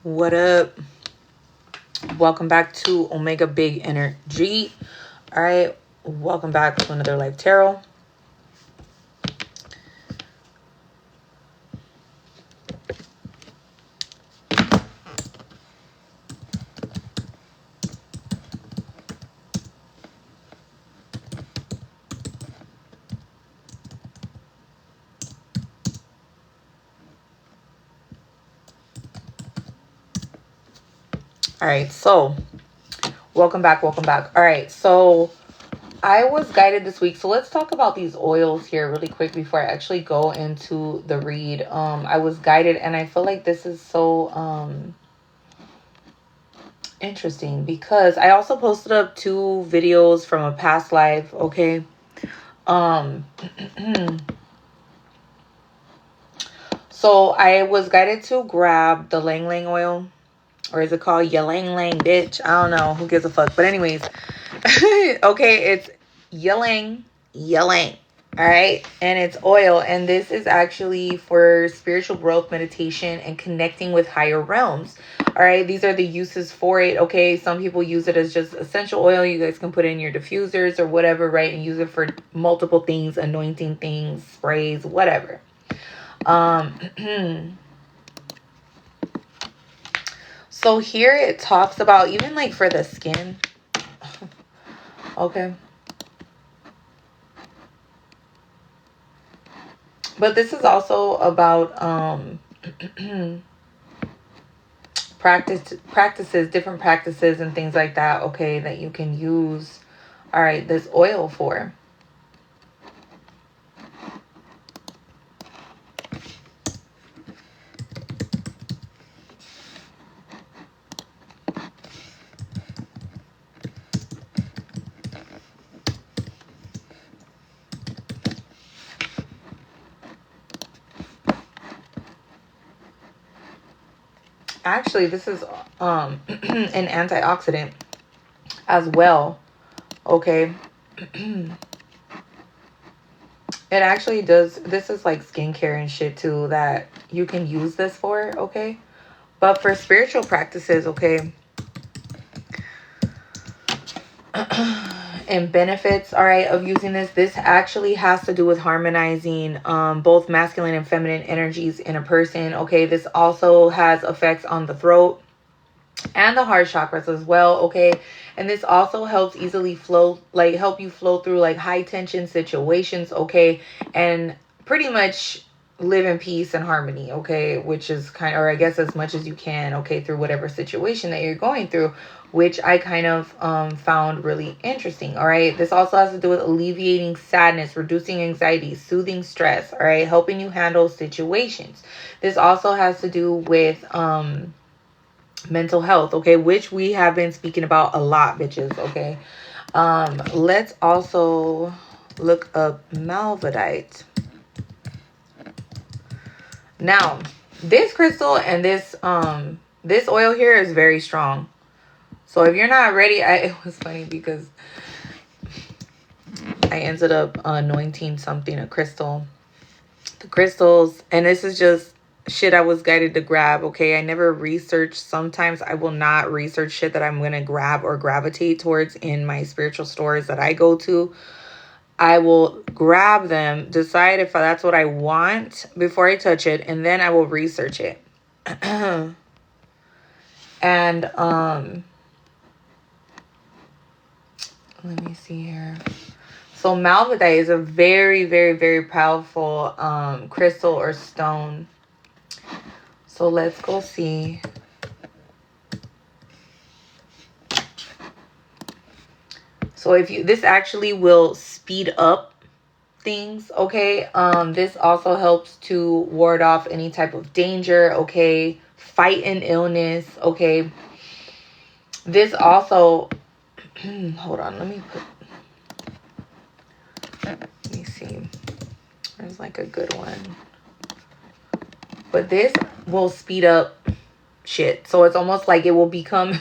What up? Welcome back to Omega Big Energy. All right, welcome back to another Life Tarot. All right, so welcome back. All right, so I was guided this week. So let's talk about these oils here really quick before I actually go into the read. I was guided, and I feel like this is so interesting because I also posted up 2 videos from a past life. Okay. So I was guided to grab the Lang Lang oil. Or is it called Ylang Lang, bitch? I don't know. Who gives a fuck? But anyways. Okay, it's Ylang. All right. And it's oil. And this is actually for spiritual growth, meditation, and connecting with higher realms. All right. These are the uses for it. Okay. Some people use it as just essential oil. You guys can put it in your diffusers or whatever, right? And use it for multiple things, anointing things, sprays, whatever. So here it talks about even like for the skin. Okay. But this is also about different practices and things like that, okay, that you can use, all right, this oil for. Actually, this is an antioxidant as well, okay. It actually does, this is like skincare and shit too that you can use this for, okay. But for spiritual practices, okay, and benefits, all right, of using this actually has to do with harmonizing both masculine and feminine energies in a person, okay. This also has effects on the throat and the heart chakras as well, okay. And this also helps easily help you flow through like high tension situations, okay, and pretty much live in peace and harmony, okay, which is kind of, or I guess as much as you can, okay, through whatever situation that you're going through, which I kind of found really interesting, all right. This also has to do with alleviating sadness, reducing anxiety, soothing stress, all right, helping you handle situations. This also has to do with mental health, okay, which we have been speaking about a lot, bitches, okay. Let's also look up malvedite. Now, this crystal and this oil here is very strong. So if you're not ready, it was funny because I ended up anointing something, a crystal. The crystals, and this is just shit I was guided to grab, okay? I never researched. Sometimes I will not research shit that I'm going to grab or gravitate towards in my spiritual stores that I go to. I will grab them, decide if that's what I want before I touch it, and then I will research it. And let me see here. So malvedite is a very, very, very powerful crystal or stone. So let's go see. So if you, this actually will speed up things, okay. This also helps to ward off any type of danger, okay. Fight an illness, okay. This also, hold on, let me see. There's like a good one. But this will speed up shit. So it's almost like it will become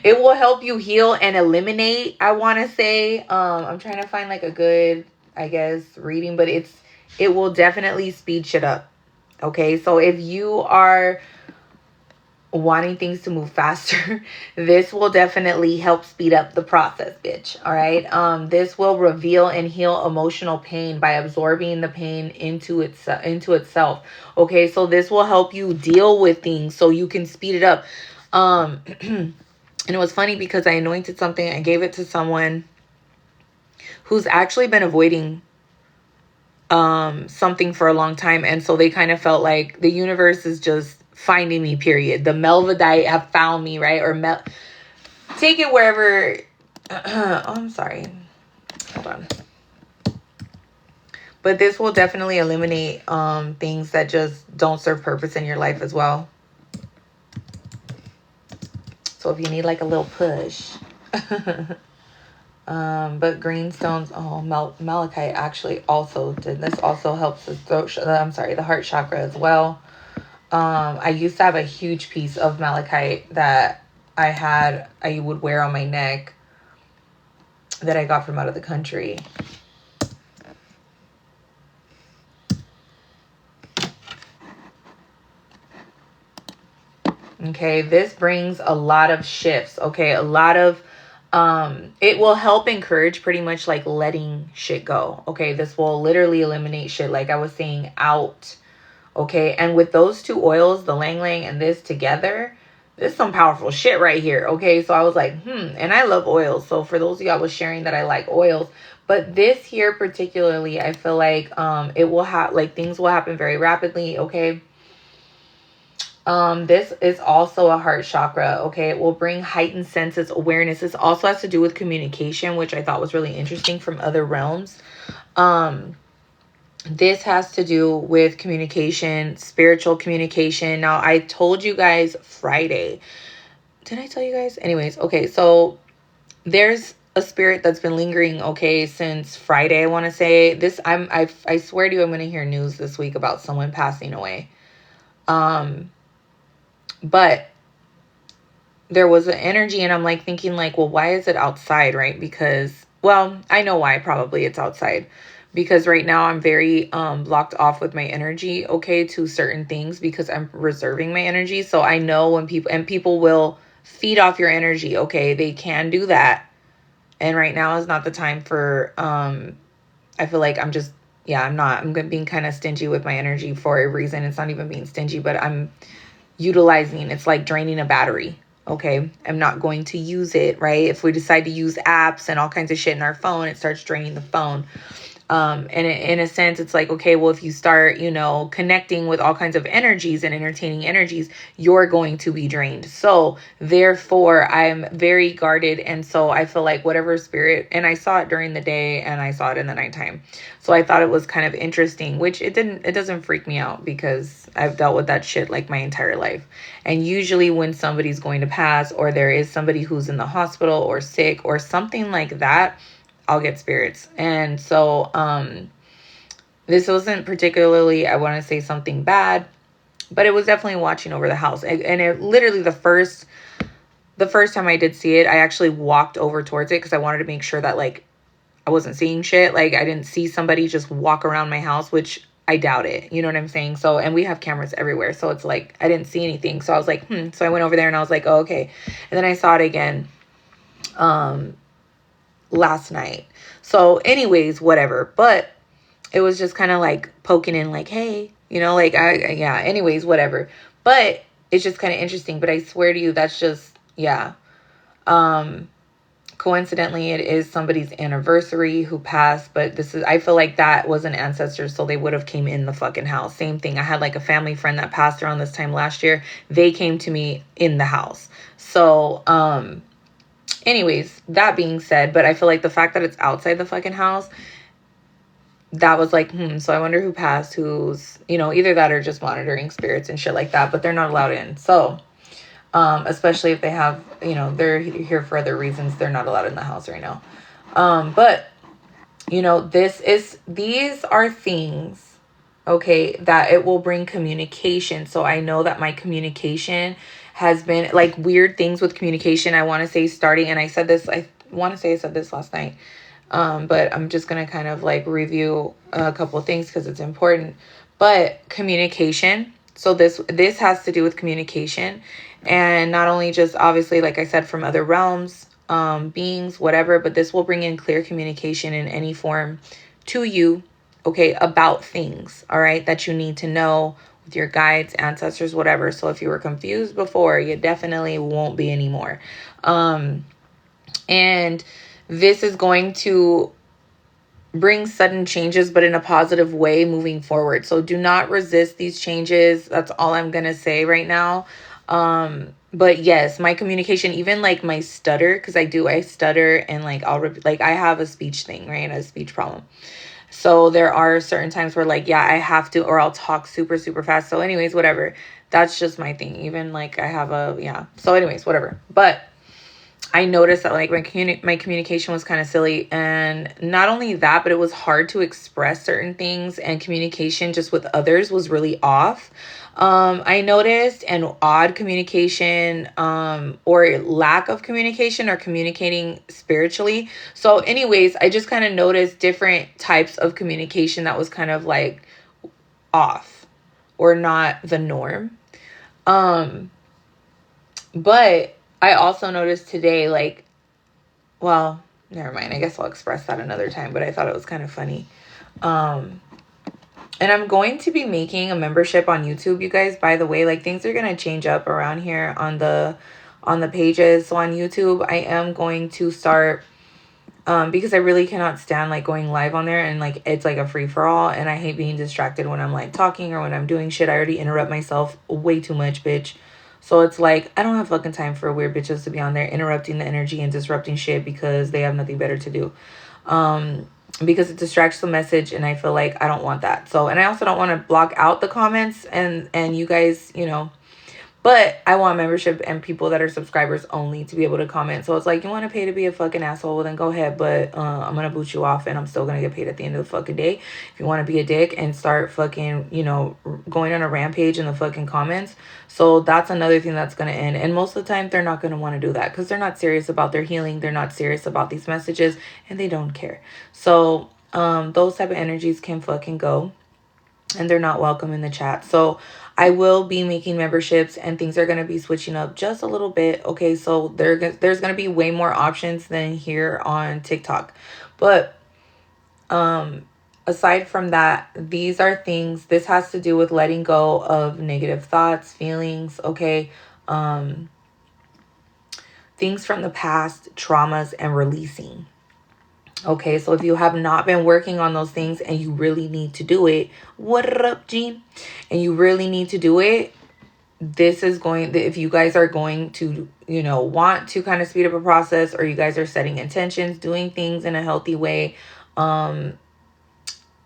it will help you heal and eliminate, I want to say. I'm trying to find like a good, I guess, reading, but it will definitely speed shit up, okay. So if you are wanting things to move faster, this will definitely help speed up the process, bitch. All right. This will reveal and heal emotional pain by absorbing the pain into itself. Okay, so this will help you deal with things so you can speed it up. And it was funny because I anointed something, I gave it to someone who's actually been avoiding something for a long time, and so they kind of felt like the universe is just finding me, period. The Melvidite have found me, right? Or take it wherever. Oh, I'm sorry, hold on. But this will definitely eliminate things that just don't serve purpose in your life as well. So if you need like a little push. But green stones, malachite actually also did. This also helps the throat, the heart chakra as well. I used to have a huge piece of malachite that I would wear on my neck that I got from out of the country. Okay, this brings a lot of shifts. Okay, a lot of it will help encourage pretty much like letting shit go. Okay, this will literally eliminate shit, like I was saying, out. Okay, and with those two oils, the Lang Lang and this together, this is some powerful shit right here. Okay, so I was like, and I love oils. So for those of you I was sharing that I like oils, but this here particularly, I feel like it will have like things will happen very rapidly. Okay. This is also a heart chakra. Okay, it will bring heightened senses, awareness. This also has to do with communication, which I thought was really interesting from other realms. This has to do with communication, spiritual communication. Now, I told you guys Friday. Did I tell you guys? Anyways, okay, so there's a spirit that's been lingering, okay, since Friday, I want to say. I swear to you, I'm going to hear news this week about someone passing away. But there was an energy, and I'm like thinking like, well, why is it outside, right? Because, well, I know why. Probably it's outside because right now I'm very blocked off with my energy, okay, to certain things because I'm reserving my energy. So I know when people will feed off your energy, okay, they can do that. And right now is not the time for I feel like I'm being kind of stingy with my energy for a reason. It's not even being stingy, but I'm utilizing, it's like draining a battery. Okay, I'm not going to use it, right? If we decide to use apps and all kinds of shit in our phone, it starts draining the phone. And in a sense, it's like, okay, well, if you start, connecting with all kinds of energies and entertaining energies, you're going to be drained. So therefore, I'm very guarded. And so I feel like whatever spirit, and I saw it during the day and I saw it in the nighttime. So I thought it was kind of interesting, which it doesn't freak me out because I've dealt with that shit like my entire life. And usually when somebody's going to pass or there is somebody who's in the hospital or sick or something like that, I'll get spirits. And so this wasn't particularly, I want to say something bad, but it was definitely watching over the house. And it literally the first time I did see it, I actually walked over towards it because I wanted to make sure that like I wasn't seeing shit. Like I didn't see somebody just walk around my house, which I doubt it. You know what I'm saying? So, and we have cameras everywhere. So it's like, I didn't see anything. So I was like, So I went over there and I was like, oh, okay. And then I saw it again last night. So anyways, whatever. But it was just kind of like poking in like, hey, like anyways, whatever. But it's just kind of interesting. But I swear to you, that's just, coincidentally, it is somebody's anniversary who passed, but I feel like that was an ancestor, so they would have came in the fucking house. Same thing. I had like a family friend that passed around this time last year. They came to me in the house. So, anyways, that being said, but I feel like the fact that it's outside the fucking house, that was like, so I wonder who passed, who's, either that or just monitoring spirits and shit like that, but they're not allowed in. So, especially if they have, they're here for other reasons, they're not allowed in the house right now. But, these are things, okay, that it will bring communication. So I know that my communication has been like weird things with communication. I want to say starting, and I said this last night. But I'm just going to kind of like review a couple of things because it's important. But communication So this has to do with communication, and not only just obviously, like I said, from other realms, beings, whatever, but this will bring in clear communication in any form to you, okay, about things, all right, that you need to know with your guides, ancestors, whatever. So if you were confused before, you definitely won't be anymore. And this is going to bring sudden changes, but in a positive way moving forward. So do not resist these changes. That's all I'm going to say right now. But yes, my communication, even like my stutter, because I stutter, and like like I have a speech thing, right? A speech problem. So there are certain times where like, yeah, I have to, or I'll talk super, super fast. So anyways, whatever. That's just my thing. Even like I have So anyways, whatever. But I noticed that like my communication was kind of silly, and not only that, but it was hard to express certain things, and communication just with others was really off. I noticed an odd communication, or lack of communication, or communicating spiritually. So anyways, I just kind of noticed different types of communication that was kind of like off or not the norm. But I also noticed today, like, well, never mind. I guess I'll express that another time, but I thought it was kind of funny. And I'm going to be making a membership on YouTube, you guys, by the way. Like, things are going to change up around here on the pages. So on YouTube, I am going to start, because I really cannot stand like going live on there, and like it's like a free for all, and I hate being distracted when I'm like talking or when I'm doing shit. I already interrupt myself way too much, bitch. So it's like, I don't have fucking time for weird bitches to be on there interrupting the energy and disrupting shit because they have nothing better to do. Because it distracts the message, and I feel like I don't want that. So, and I also don't want to block out the comments and you guys, but I want membership and people that are subscribers only to be able to comment. So it's like, you want to pay to be a fucking asshole, well, then go ahead. But I'm going to boot you off, and I'm still going to get paid at the end of the fucking day. If you want to be a dick and start fucking, going on a rampage in the fucking comments. So that's another thing that's going to end. And most of the time, they're not going to want to do that because they're not serious about their healing. They're not serious about these messages, and they don't care. So those type of energies can fucking go, and they're not welcome in the chat. So I will be making memberships, and things are going to be switching up just a little bit. Okay, so there's going to be way more options than here on TikTok. But aside from that, these are things, this has to do with letting go of negative thoughts, feelings, okay? Things from the past, traumas, and releasing. Okay, so if you have not been working on those things and you really need to do it, what up, Gene? And you really need to do it, this is if you guys are going to, want to kind of speed up a process, or you guys are setting intentions, doing things in a healthy way,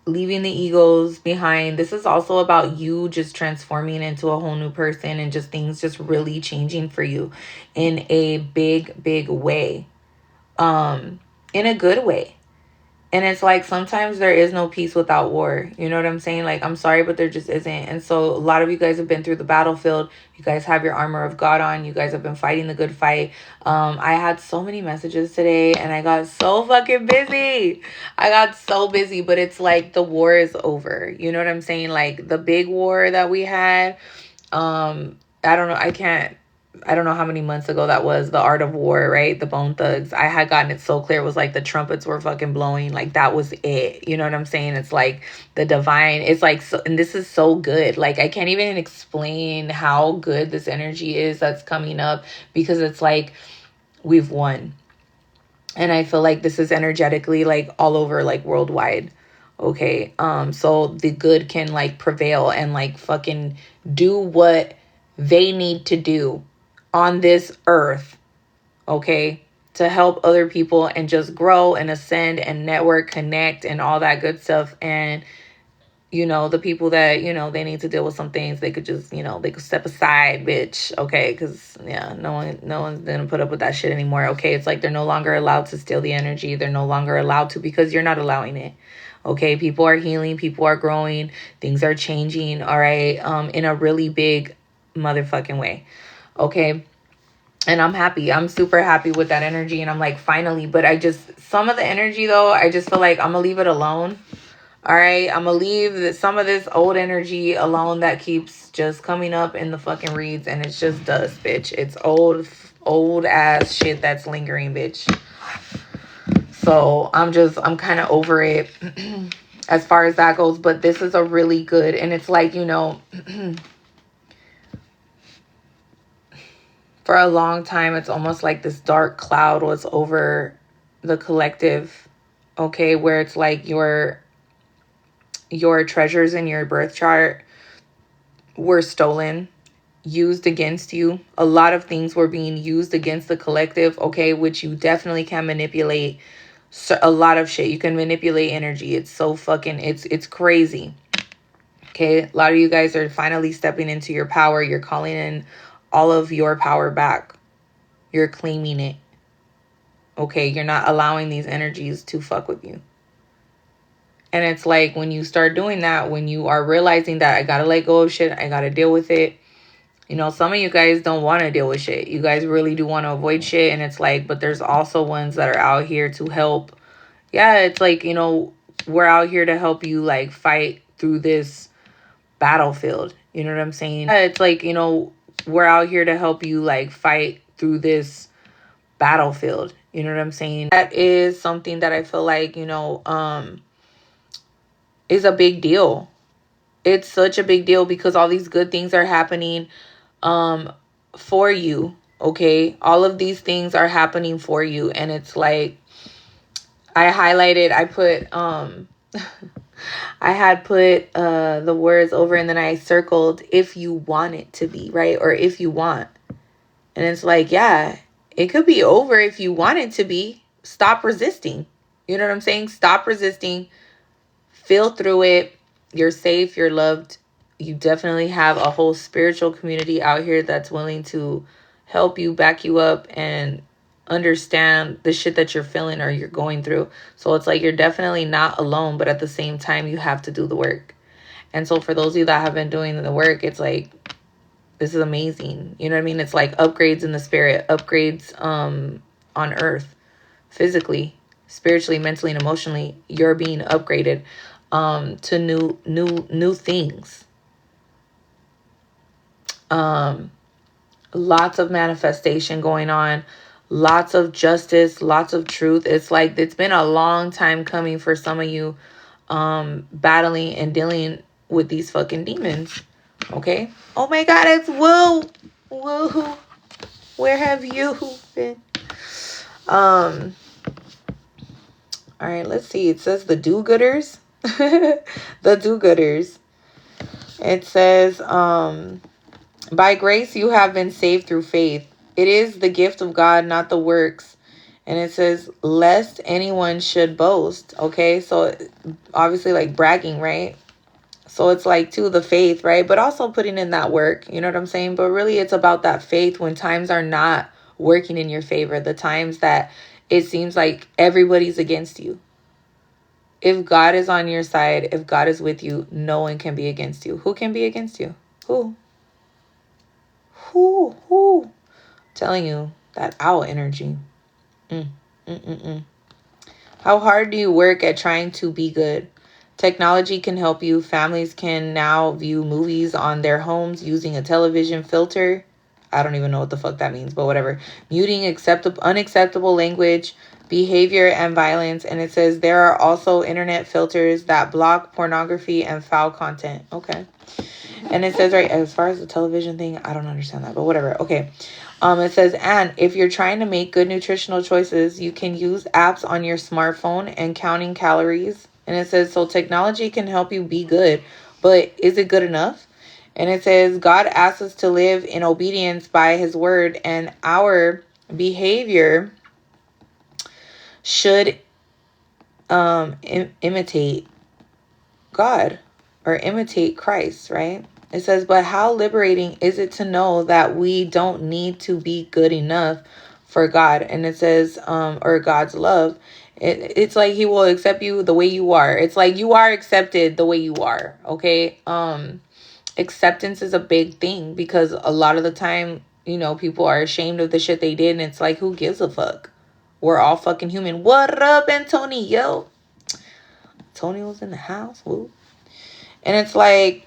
leaving the egos behind. This is also about you just transforming into a whole new person, and just things just really changing for you in a big, big way. In a good way. And it's like, sometimes there is no peace without war. You know what I'm saying? Like, I'm sorry, but there just isn't. And so a lot of you guys have been through the battlefield. You guys have your armor of God on. You guys have been fighting the good fight. I had so many messages today, and I got so fucking busy. But it's like the war is over. You know what I'm saying? Like, the big war that we had, I don't know. I don't know how many months ago that was, the Art of War, right? The Bone Thugs. I had gotten it so clear. It was like the trumpets were fucking blowing. Like, that was it. You know what I'm saying? It's like the divine. It's like, so, and this is so good. Like, I can't even explain how good this energy is that's coming up, because it's like we've won. And I feel like this is energetically like all over, like worldwide. Okay. So the good can like prevail and like fucking do what they need to do on this earth, okay, to help other people and just grow and ascend and network, connect, and all that good stuff. And the people that they need to deal with some things, they could just they could step aside, bitch, okay? Because no one's gonna put up with that shit anymore, okay? It's like they're no longer allowed to steal the energy. They're no longer allowed to, because you're not allowing it. Okay, people are healing, people are growing, things are changing, all right, in a really big motherfucking way. Okay. And I'm happy. I'm super happy with that energy. And I'm like, finally. But some of the energy though, I just feel like I'm going to leave it alone. All right, I'm gonna leave some of this old energy alone that keeps just coming up in the fucking reads, and it's just dust, bitch. It's old ass shit that's lingering, bitch. So I'm kind of over it as far as that goes. But this is a really good, and it's like, for a long time, it's almost like this dark cloud was over the collective, okay, where it's like your treasures in your birth chart were stolen, used against you. A lot of things were being used against the collective, okay, which you definitely can manipulate. So a lot of shit. You can manipulate energy. It's so fucking, it's crazy. Okay, a lot of you guys are finally stepping into your power. You're calling in all of your power back. You're claiming it. Okay, you're not allowing these energies to fuck with you. And it's like when you start doing that, when you are realizing that I gotta let go of shit, I gotta deal with it. Some of you guys don't want to deal with shit. You guys really do want to avoid shit. And it's like, but there's also ones that are out here to help. Yeah, it's like, we're out here to help you like fight through this battlefield. You know what I'm saying? Yeah, it's like, we're out here to help you like fight through this battlefield. You know what I'm saying? That is something that I feel like, is a big deal. It's such a big deal because all these good things are happening for you. Okay, all of these things are happening for you, and it's like I put I had put the words over, and then I circled if you want it to be, right? Or if you want. And it's like, yeah, it could be over if you want it to be. Stop resisting. You know what I'm saying? Stop resisting. Feel through it. You're safe. You're loved. You definitely have a whole spiritual community out here that's willing to help you, back you up, and understand the shit that you're feeling or you're going through. So it's like you're definitely not alone, but at the same time, you have to do the work. And so for those of you that have been doing the work, it's like, this is amazing. You know what I mean? It's like upgrades in the spirit, upgrades on earth, physically, spiritually, mentally, and emotionally. You're being upgraded to new things. Lots of manifestation going on, lots of justice, lots of truth. It's like it's been a long time coming for some of you battling and dealing with these fucking demons. Okay. Oh my God, it's Woo. Where have you been? All right, let's see. It says the do-gooders. The do-gooders. It says, by grace you have been saved through faith. It is the gift of God, not the works. And it says, lest anyone should boast. Okay, so obviously like bragging, right? So it's like to the faith, right? But also putting in that work, you know what I'm saying? But really it's about that faith when times are not working in your favor. The times that it seems like everybody's against you. If God is on your side, if God is with you, no one can be against you. Who can be against you? Who? Telling you that owl energy. How hard do you work at trying to be good? Technology can help you. Families can now view movies on their homes using a television filter. I don't even know what the fuck that means, but whatever. Muting unacceptable language, behavior, and violence. And it says there are also internet filters that block pornography and foul content. Okay. And it says, right, as far as the television thing, I don't understand that, but whatever. Okay. It says, and if you're trying to make good nutritional choices, you can use apps on your smartphone and counting calories. And it says, so technology can help you be good, but is it good enough? And it says, God asks us to live in obedience by his word, and our behavior should imitate God or imitate Christ, right? It says, but how liberating is it to know that we don't need to be good enough for God? And it says, or God's love. It's like he will accept you the way you are. It's like you are accepted the way you are. Okay. Acceptance is a big thing because a lot of the time, people are ashamed of the shit they did. And it's like, who gives a fuck? We're all fucking human. What up, Antonio? Antonio's in the house. Woo. And it's like,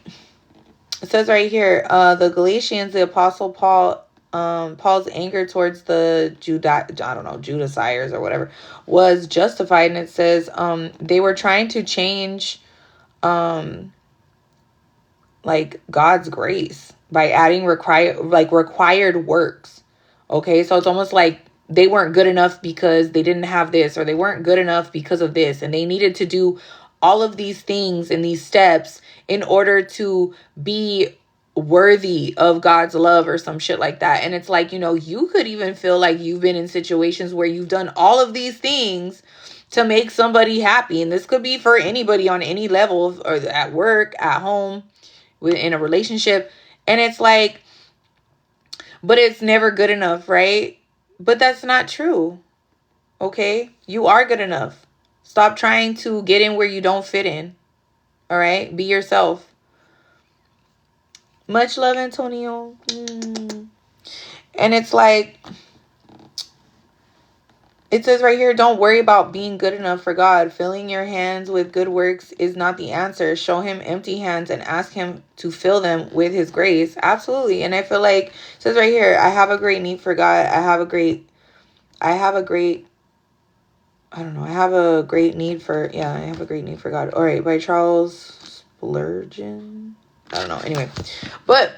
it says right here, the Galatians, the Apostle Paul, Paul's anger towards the Judaites or whatever was justified. And it says they were trying to change like God's grace by adding required works. Okay, so it's almost like they weren't good enough because they didn't have this, or they weren't good enough because of this, and they needed to do all of these things and these steps in order to be worthy of God's love or some shit like that. And it's like, you could even feel like you've been in situations where you've done all of these things to make somebody happy. And this could be for anybody on any level, or at work, at home, in a relationship. And it's like, but it's never good enough, right? But that's not true. Okay? You are good enough. Stop trying to get in where you don't fit in. All right? Be yourself. Much love, Antonio. And it's like, it says right here, don't worry about being good enough for God. Filling your hands with good works is not the answer. Show him empty hands and ask him to fill them with his grace. Absolutely. And I feel like, it says right here, I have a great need for God. I have a great need for God. All right, by Charles Spurgeon. I don't know. Anyway, but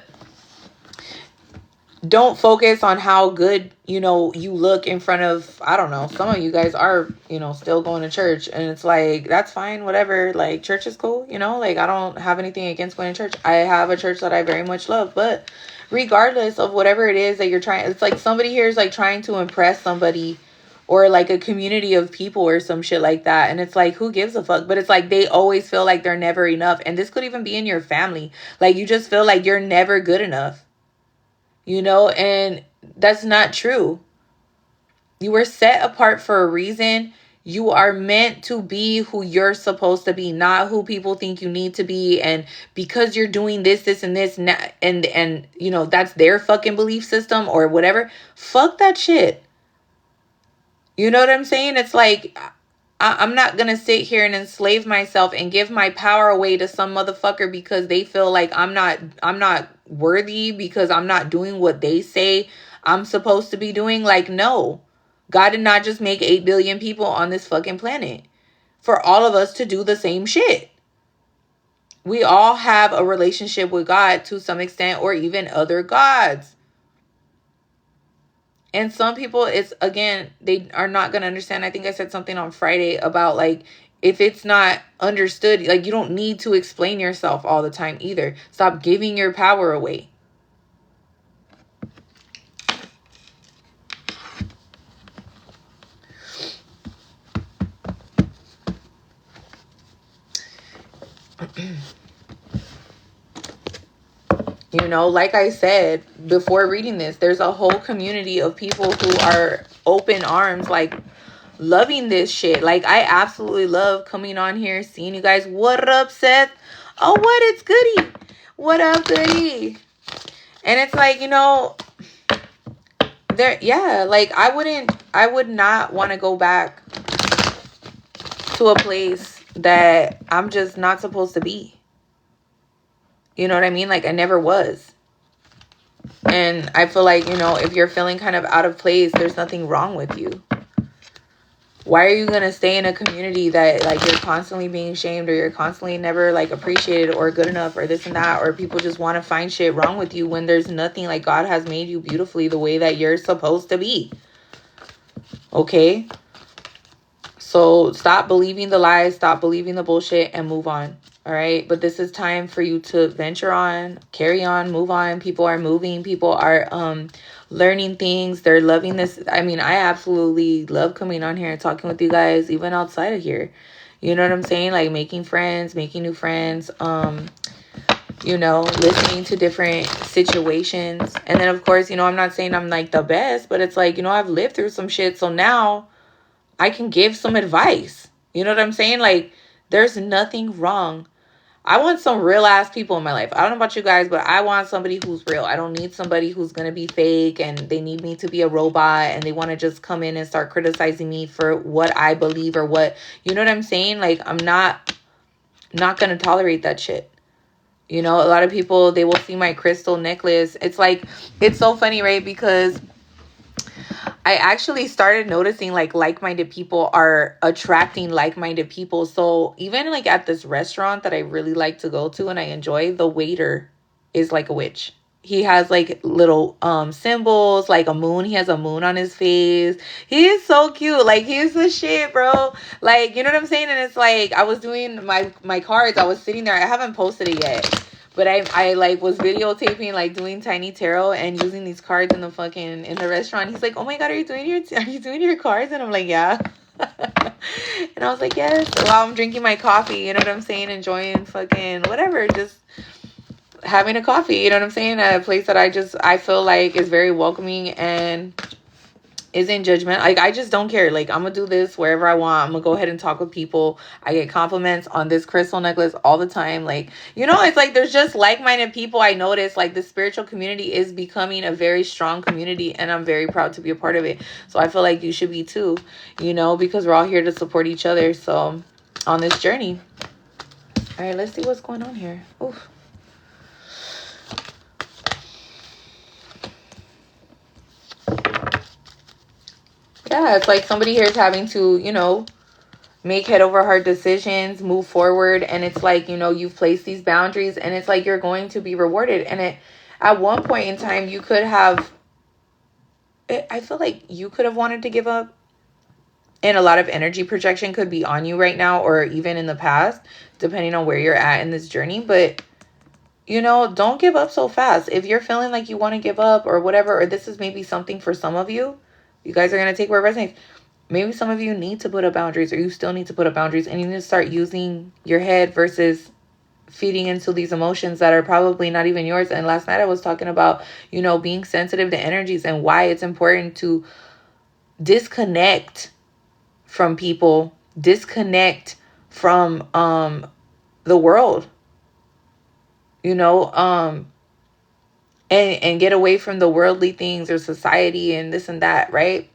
don't focus on how good, you look in front of, I don't know, some of you guys are, still going to church, and it's like, that's fine, whatever. Like, church is cool, like, I don't have anything against going to church. I have a church that I very much love, but regardless of whatever it is that you're trying, it's like somebody here is like trying to impress somebody, or like a community of people or some shit like that. And it's like, who gives a fuck? But it's like, they always feel like they're never enough. And this could even be in your family. Like, you just feel like you're never good enough, and that's not true. You were set apart for a reason. You are meant to be who you're supposed to be, not who people think you need to be. And because you're doing this, and this, and that's their fucking belief system or whatever. Fuck that shit. You know what I'm saying? It's like, I'm not going to sit here and enslave myself and give my power away to some motherfucker because they feel like I'm not worthy, because I'm not doing what they say I'm supposed to be doing. Like, no. God did not just make 8 billion people on this fucking planet for all of us to do the same shit. We all have a relationship with God to some extent, or even other gods. And some people, it's, again, they are not going to understand. I think I said something on Friday about, like, if it's not understood, like, you don't need to explain yourself all the time either. Stop giving your power away. Like I said before reading this, there's a whole community of people who are open arms, like, loving this shit. Like, I absolutely love coming on here, seeing you guys. What up, Seth? Oh, what? It's Goody. What up, Goody? And it's like, like, I would not want to go back to a place that I'm just not supposed to be. You know what I mean? Like, I never was. And I feel like, if you're feeling kind of out of place, there's nothing wrong with you. Why are you going to stay in a community that, like, you're constantly being shamed, or you're constantly never, like, appreciated or good enough or this and that, or people just want to find shit wrong with you when there's nothing? Like, God has made you beautifully the way that you're supposed to be. Okay? So stop believing the lies, stop believing the bullshit, and move on. All right. But this is time for you to venture on, carry on, move on. People are moving. People are learning things. They're loving this. I mean, I absolutely love coming on here and talking with you guys, even outside of here. You know what I'm saying? Like, making friends, making new friends, listening to different situations. And then, of course, I'm not saying I'm like the best, but it's like, I've lived through some shit. So now I can give some advice. You know what I'm saying? Like, there's nothing wrong. I want some real ass people in my life. I don't know about you guys, but I want somebody who's real. I don't need somebody who's going to be fake and they need me to be a robot and they want to just come in and start criticizing me for what I believe or what, you know what I'm saying? Like, I'm not going to tolerate that shit. You know, a lot of people, they will see my crystal necklace. It's like, it's so funny, right? Because I actually started noticing like-minded people are attracting like-minded people. So even like at this restaurant that I really like to go to and I enjoy, the waiter is like a witch. He has like little symbols, like a moon. He has a moon on his face. He is so cute. Like, he's the shit, bro. Like, you know what I'm saying? And it's like, I was doing my cards. I was sitting there. I haven't posted it yet. But I like was videotaping, like doing tiny tarot and using these cards in the restaurant. He's like, "Oh my God, are you doing your cards?" And I'm like, "Yeah." And I was like, "Yes." While I'm drinking my coffee, you know what I'm saying? Enjoying fucking whatever, just having a coffee, you know what I'm saying? At a place that I feel like is very welcoming and isn't judgment. Like, I just don't care. Like, I'm gonna do this wherever I want. I'm gonna go ahead and talk with people. I get compliments on this crystal necklace all the time. Like, you know, it's like there's just like-minded people. I notice like the spiritual community is becoming a very strong community and I'm very proud to be a part of it. So I feel like you should be too, you know, because we're all here to support each other. So on this journey. All right, let's see what's going on here. Oof. Yeah, it's like somebody here is having to, you know, make head over heart decisions, move forward. And it's like, you know, you've placed these boundaries and it's like you're going to be rewarded. And at one point in time, you could have, I feel like you could have wanted to give up. And a lot of energy projection could be on you right now or even in the past, depending on where you're at in this journey. But, you know, don't give up so fast. If you're feeling like you want to give up or whatever, or this is maybe something for some of you, you guys are going to take where it resonates. Maybe some of you need to put up boundaries or you still need to put up boundaries and you need to start using your head versus feeding into these emotions that are probably not even yours. And last night I was talking about, you know, being sensitive to energies and why it's important to disconnect from people, disconnect from the world, you know, and get away from the worldly things or society and this and that, right?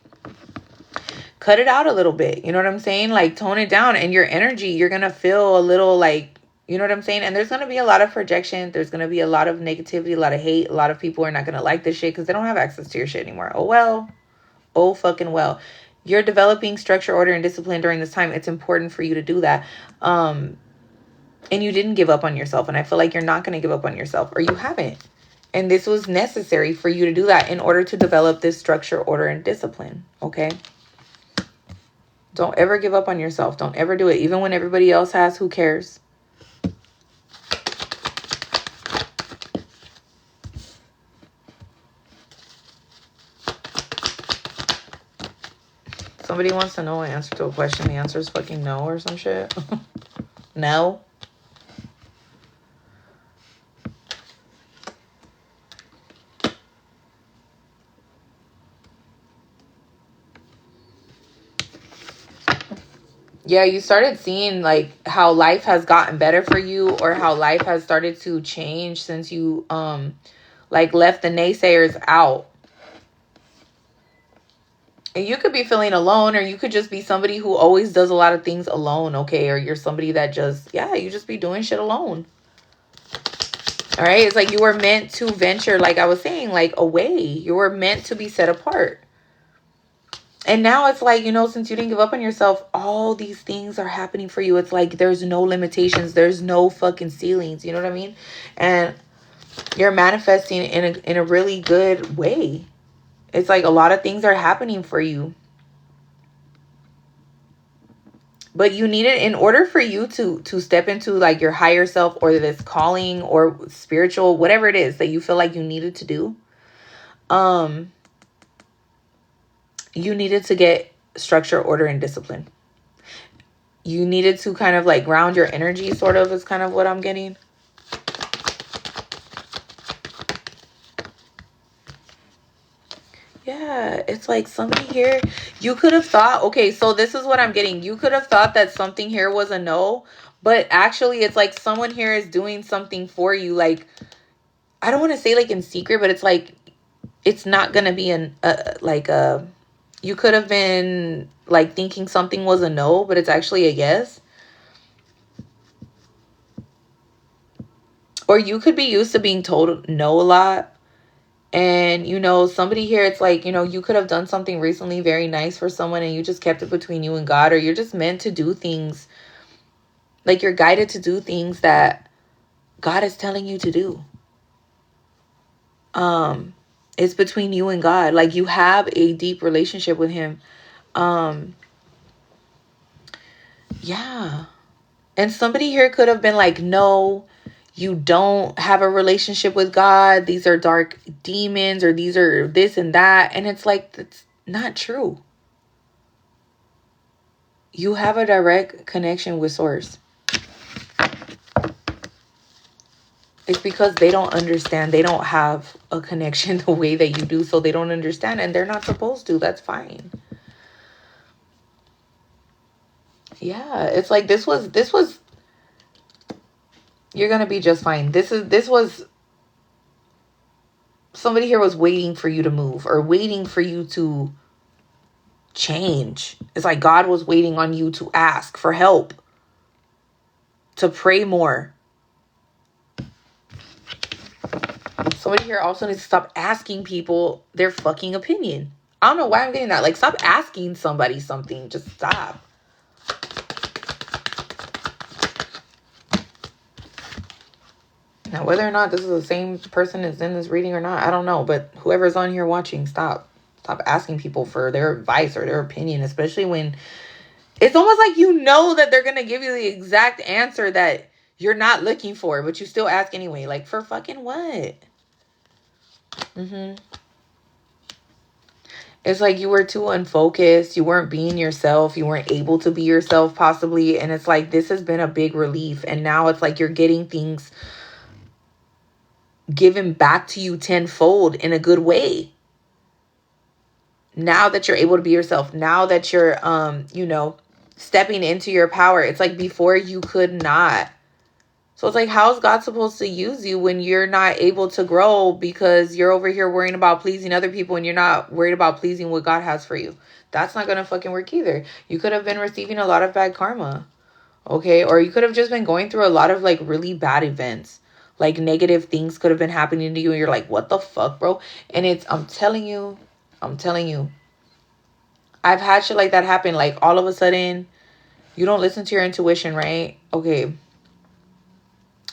Cut it out a little bit. You know what I'm saying? Like, tone it down. And your energy, you're going to feel a little like, you know what I'm saying? And there's going to be a lot of projection. There's going to be a lot of negativity, a lot of hate. A lot of people are not going to like this shit because they don't have access to your shit anymore. Oh, well. Oh, fucking well. You're developing structure, order, and discipline during this time. It's important for you to do that. And you didn't give up on yourself. And I feel like you're not going to give up on yourself, or you haven't. And this was necessary for you to do that in order to develop this structure, order, and discipline. Okay? Don't ever give up on yourself. Don't ever do it. Even when everybody else has, who cares? Somebody wants to know an answer to a question. The answer is fucking no or some shit. No. Yeah, you started seeing like how life has gotten better for you or how life has started to change since you like left the naysayers out. And you could be feeling alone, or you could just be somebody who always does a lot of things alone, okay? Or you're somebody that just, yeah, you just be doing shit alone. All right? It's like you were meant to venture, like I was saying, like away. You were meant to be set apart. And now it's like, you know, since you didn't give up on yourself, all these things are happening for you. It's like there's no limitations. There's no fucking ceilings. You know what I mean? And you're manifesting in a really good way. It's like a lot of things are happening for you. But you need it in order for you to step into like your higher self or this calling or spiritual, whatever it is that you feel like you needed to do. You needed to get structure, order, and discipline. You needed to kind of like ground your energy, sort of, is kind of what I'm getting. Yeah, it's like somebody here, you could have thought, okay, so this is what I'm getting. You could have thought that something here was a no, But actually, it's like someone here is doing something for you. Like, I don't want to say like in secret, but it's like, it's not going to be you could have been like thinking something was a no, but it's actually a yes. Or you could be used to being told no a lot. And, somebody here, it's like, you could have done something recently very nice for someone and you just kept it between you and God, or you're just meant to do things. Like, you're guided to do things that God is telling you to do. It's between you and God. Like, you have a deep relationship with him. Yeah. And somebody here could have been like, no, you don't have a relationship with God. These are dark demons, or these are this and that. And it's like, that's not true. You have a direct connection with Source. It's because they don't understand. They don't have a connection the way that you do. So they don't understand, and they're not supposed to. That's fine. Yeah. It's like, this was, you're going to be just fine. This was, somebody here was waiting for you to move, or waiting for you to change. It's like God was waiting on you to ask for help, to pray more. Somebody here also needs to stop asking people their fucking opinion. I don't know why I'm getting that. Like, stop asking somebody something. Just stop. Now, whether or not this is the same person that's in this reading or not, I don't know. But whoever's on here watching, stop. Stop asking people for their advice or their opinion, especially when it's almost like that they're going to give you the exact answer that you're not looking for, but you still ask anyway. Like, for fucking what? It's like you were too unfocused. You weren't being yourself. You weren't able to be yourself, possibly. And it's like, this has been a big relief. And now it's like you're getting things given back to you tenfold in a good way. Now that you're able to be yourself. Now that you're, stepping into your power. It's like before you could not. So it's like, how's God supposed to use you when you're not able to grow because you're over here worrying about pleasing other people and you're not worried about pleasing what God has for you? That's not going to fucking work either. You could have been receiving a lot of bad karma. Okay? Or you could have just been going through a lot of like really bad events. Like negative things could have been happening to you and you're like, what the fuck, bro? And I'm telling you, I've had shit like that happen. Like all of a sudden, you don't listen to your intuition, right? Okay.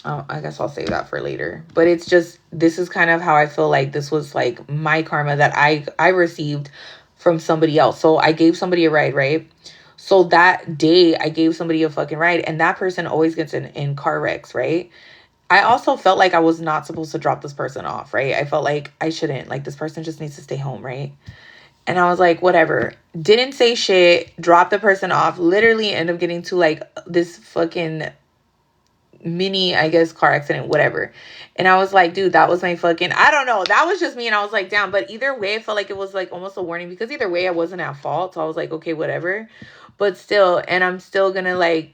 I guess I'll save that for later. But it's just, this is kind of how I feel like this was like my karma that I received from somebody else. So I gave somebody a ride, right? So that day I gave somebody a fucking ride, and that person always gets in car wrecks, right? I also felt like I was not supposed to drop this person off, right? I felt like I shouldn't. Like, this person just needs to stay home, right? And I was like, whatever. Didn't say shit. Dropped the person off. Literally end up getting to like this fucking mini, I guess, car accident, whatever. And I was like, dude, that was my fucking, I don't know. That was just me. And I was like, damn. But either way, I felt like it was like almost a warning, because either way I wasn't at fault. So I was like, okay, whatever. But still, and I'm still gonna like,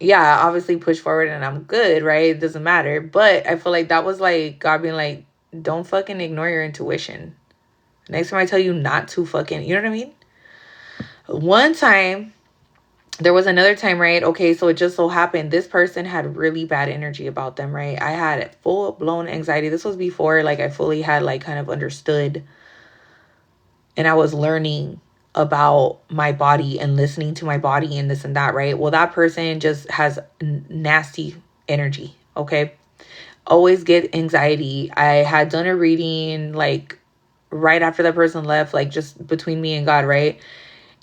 yeah, obviously push forward and I'm good, right? It doesn't matter. But I feel like that was like God being like, don't fucking ignore your intuition. Next time I tell you not to fucking, you know what I mean? One time, there was another time, right? Okay, so it just so happened this person had really bad energy about them, right? I had full-blown anxiety. This was before like I fully had like kind of understood, and I was learning about my body and listening to my body and this and that, right? Well, that person just has nasty energy, okay? Always get anxiety. I had done a reading like right after that person left, like just between me and God, right?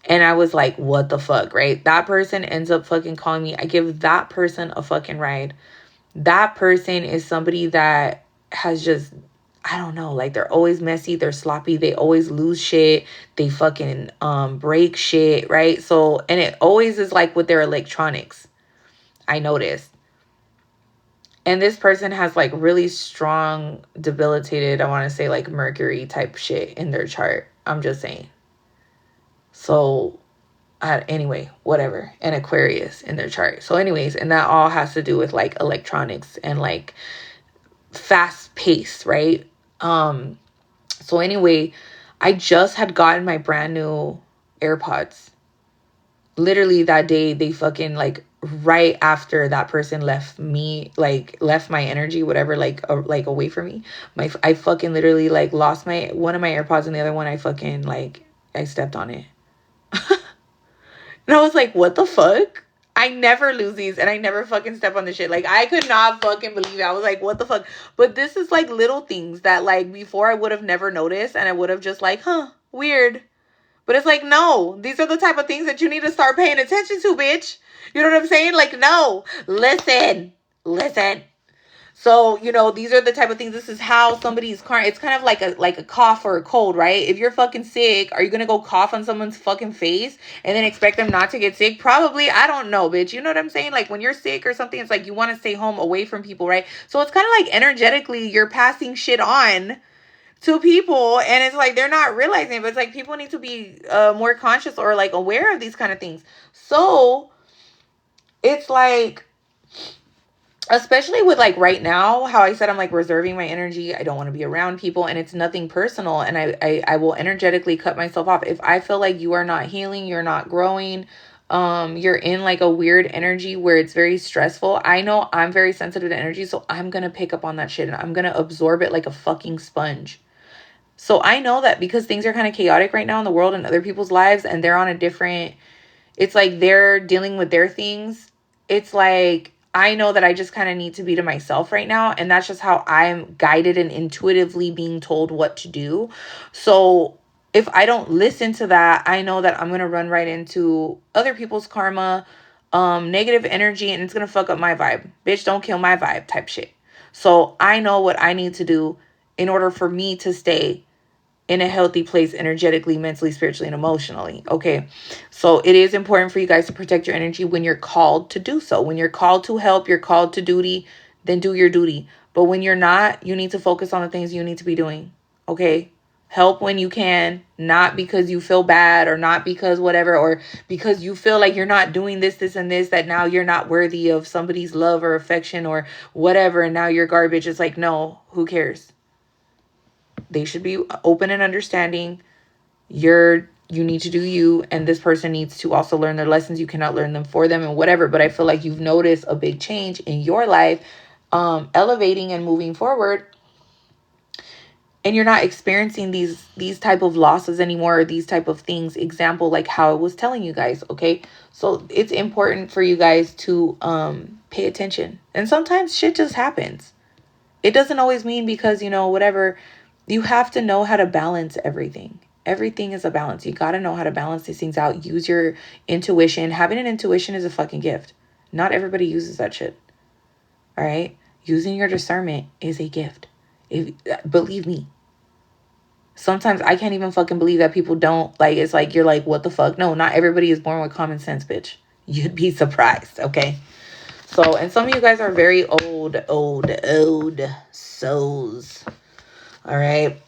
And I was like, what the fuck, right? That person ends up fucking calling me. I give that person a fucking ride. That person is somebody that has just, I don't know, like they're always messy. They're sloppy. They always lose shit. They fucking break shit, right? So, and it always is like with their electronics, I noticed. And this person has like really strong, debilitated, I want to say like Mercury type shit in their chart. I'm just saying. So anyway, whatever, and Aquarius in their chart. So anyways, and that all has to do with like electronics and like fast pace, right? So anyway, I just had gotten my brand new AirPods. Literally that day, they fucking like right after that person left me, like left my energy, whatever, like away from me. I fucking literally like lost one of my AirPods, and the other one I fucking like I stepped on it. And I was like, what the fuck? I never lose these, and I never fucking step on the shit. Like, I could not fucking believe it. I was like, what the fuck? But this is like little things that like before I would have never noticed, and I would have just like, huh, weird. But it's like, no, these are the type of things that you need to start paying attention to, bitch. You know what I'm saying? Like, no, listen. So, you know, these are the type of things. This is how somebody's it's kind of like a cough or a cold, right? If you're fucking sick, are you going to go cough on someone's fucking face and then expect them not to get sick? Probably. I don't know, bitch. You know what I'm saying? Like when you're sick or something, it's like you want to stay home away from people, right? So it's kind of like energetically you're passing shit on to people, and it's like they're not realizing it, but it's like people need to be more conscious or like aware of these kind of things. So it's like, especially with like right now, how I said I'm like reserving my energy. I don't want to be around people, and it's nothing personal, and I will energetically cut myself off if I feel like you are not healing, you're not growing, you're in like a weird energy where it's very stressful. I know I'm very sensitive to energy, so I'm gonna pick up on that shit and I'm gonna absorb it like a fucking sponge. So I know that because things are kind of chaotic right now in the world and other people's lives, and they're on a different, it's like they're dealing with their things. It's like, I know that I just kind of need to be to myself right now. And that's just how I'm guided and intuitively being told what to do. So if I don't listen to that, I know that I'm going to run right into other people's karma, negative energy, and it's going to fuck up my vibe. Bitch, don't kill my vibe type shit. So I know what I need to do in order for me to stay in a healthy place energetically, mentally, spiritually, and emotionally. Okay. So it is important for you guys to protect your energy when you're called to do so. When you're called to help, you're called to duty, then do your duty. But when you're not, you need to focus on the things you need to be doing. Okay. Help when you can, not because you feel bad or not because whatever, or because you feel like you're not doing this, and this, that now you're not worthy of somebody's love or affection or whatever. And now you're garbage. It's like, no, who cares? They should be open and understanding. You need to do you, and this person needs to also learn their lessons. You cannot learn them for them and whatever. But I feel like you've noticed a big change in your life, elevating and moving forward, and you're not experiencing these type of losses anymore, or these type of things. Example, like how I was telling you guys. Okay, so it's important for you guys to pay attention. And sometimes shit just happens. It doesn't always mean because, you know, whatever. You have to know how to balance everything. Everything is a balance. You got to know how to balance these things out. Use your intuition. Having an intuition is a fucking gift. Not everybody uses that shit. All right? Using your discernment is a gift. Believe me. Sometimes I can't even fucking believe that people don't, like, it's like, you're like, what the fuck? No, not everybody is born with common sense, bitch. You'd be surprised, okay? So, and some of you guys are very old souls. All right.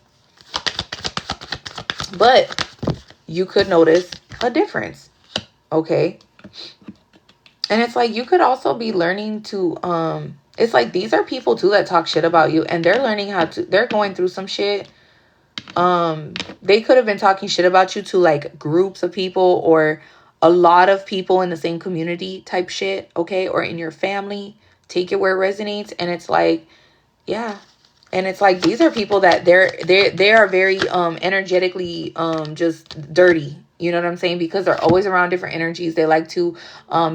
But you could notice a difference. Okay. And it's like, you could also be learning to, it's like, these are people too that talk shit about you, and they're learning they're going through some shit. They could have been talking shit about you to like groups of people or a lot of people in the same community type shit. Okay. Or in your family. Take it where it resonates. And it's like, yeah. And it's like, these are people that they are very energetically just dirty. You know what I'm saying? Because they're always around different energies. They like to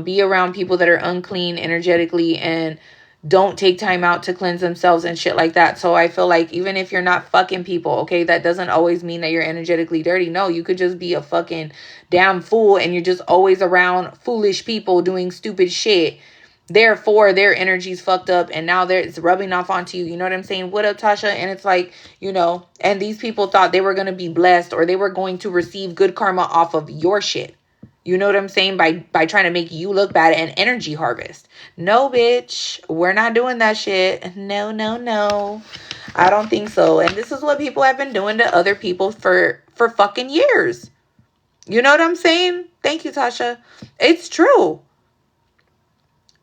be around people that are unclean energetically and don't take time out to cleanse themselves and shit like that. So I feel like even if you're not fucking people, okay, that doesn't always mean that you're energetically dirty. No, you could just be a fucking damn fool, and you're just always around foolish people doing stupid shit. Therefore, their energy's fucked up, and now it's rubbing off onto you. You know what I'm saying? What up, Tasha? And it's like, you know, and these people thought they were going to be blessed, or they were going to receive good karma off of your shit. You know what I'm saying? By trying to make you look bad and energy harvest. No, bitch. We're not doing that shit. No. I don't think so. And this is what people have been doing to other people for fucking years. You know what I'm saying? Thank you, Tasha. It's true.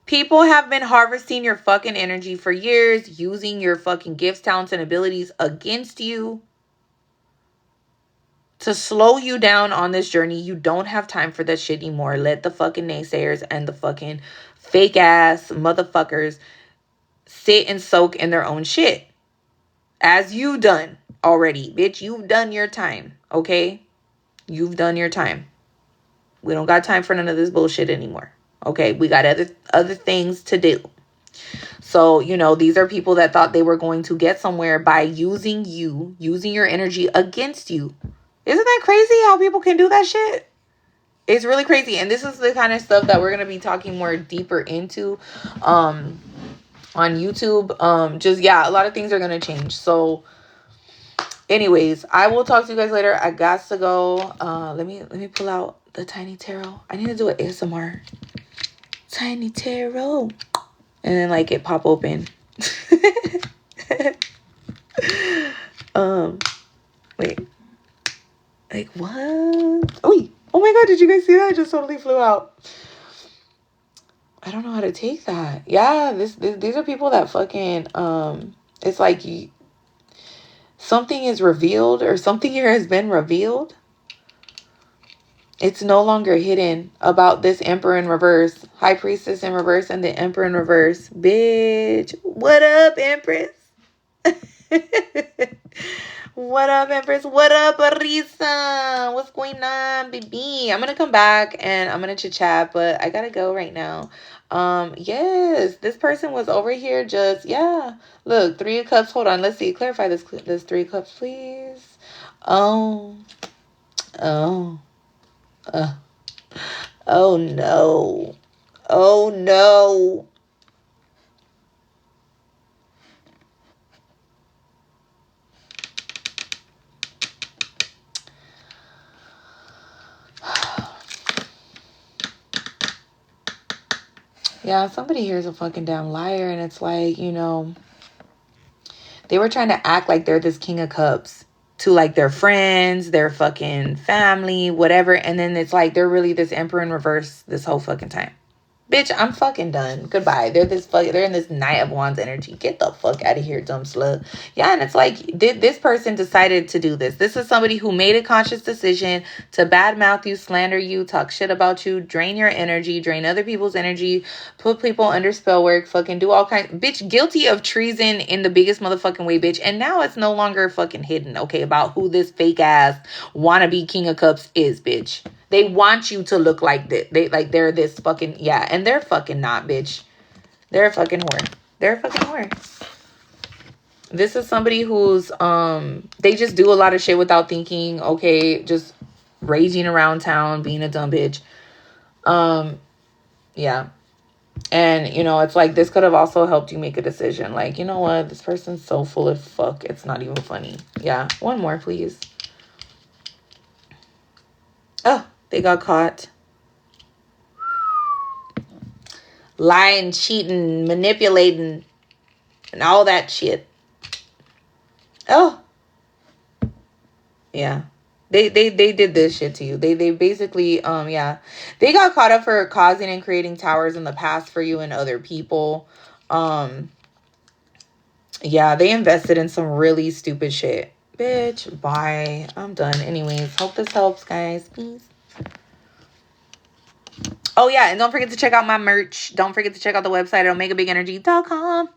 People have been harvesting your fucking energy for years, using your fucking gifts, talents, and abilities against you to slow you down on this journey. You don't have time for that shit anymore. Let the fucking naysayers and the fucking fake ass motherfuckers sit and soak in their own shit. As you done already. Bitch, you've done your time. Okay? You've done your time. We don't got time for none of this bullshit anymore. Okay? We got other things to do. So, you know, these are people that thought they were going to get somewhere by using you, using your energy against you. Isn't that crazy how people can do that shit? It's really crazy. And this is the kind of stuff that we're going to be talking more deeper into on YouTube. Just, yeah, a lot of things are going to change. So, anyways, I will talk to you guys later. I got to go. Let me pull out the tiny tarot. I need to do an ASMR. Tiny tarot. And then, like, it pop open. Wait. Like, what? Oh my god, did you guys see that? It just totally flew out. I don't know how to take that. Yeah, these are people that fucking, it's like something is revealed, or something here has been revealed. It's no longer hidden about this Emperor in reverse, High Priestess in reverse, and the Emperor in reverse. Bitch, what up, Empress? What up, Empress? What up, Arisa? What's going on, baby? I'm gonna come back and I'm gonna chit chat, but I gotta go right now. Yes, this person was over here just, yeah. Look, 3 of Cups. Hold on, let's see. Clarify this 3 of Cups, please. Oh no. Oh no. Yeah, somebody here is a fucking damn liar, and it's like, you know, they were trying to act like they're this King of Cups to like their friends, their fucking family, whatever, and then it's like they're really this Emperor in reverse this whole fucking time. Bitch, I'm fucking done. Goodbye. They're in this Knight of Wands energy. Get the fuck out of here, dumb slut. Yeah, and it's like, this person decided to do this? This is somebody who made a conscious decision to badmouth you, slander you, talk shit about you, drain your energy, drain other people's energy, put people under spell work, fucking do all kinds. Bitch, guilty of treason in the biggest motherfucking way, bitch. And now it's no longer fucking hidden, okay, about who this fake ass wannabe King of Cups is, bitch. They want you to look like this. They're this fucking, yeah. And they're fucking not, bitch. They're a fucking whore. They're a fucking whore. This is somebody who's, they just do a lot of shit without thinking, okay? Just raging around town, being a dumb bitch. Yeah. And, you know, it's like, this could have also helped you make a decision. Like, you know what? This person's so full of fuck. It's not even funny. Yeah. One more, please. Oh, they got caught. Lying, cheating, manipulating, and all that shit. Oh. Yeah. They did this shit to you. They basically, yeah. They got caught up for causing and creating towers in the past for you and other people. Yeah, they invested in some really stupid shit. Bitch, bye. I'm done. Anyways, hope this helps, guys. Peace. Oh, yeah, and don't forget to check out my merch. Don't forget to check out the website at OmegaBigEnergy.com.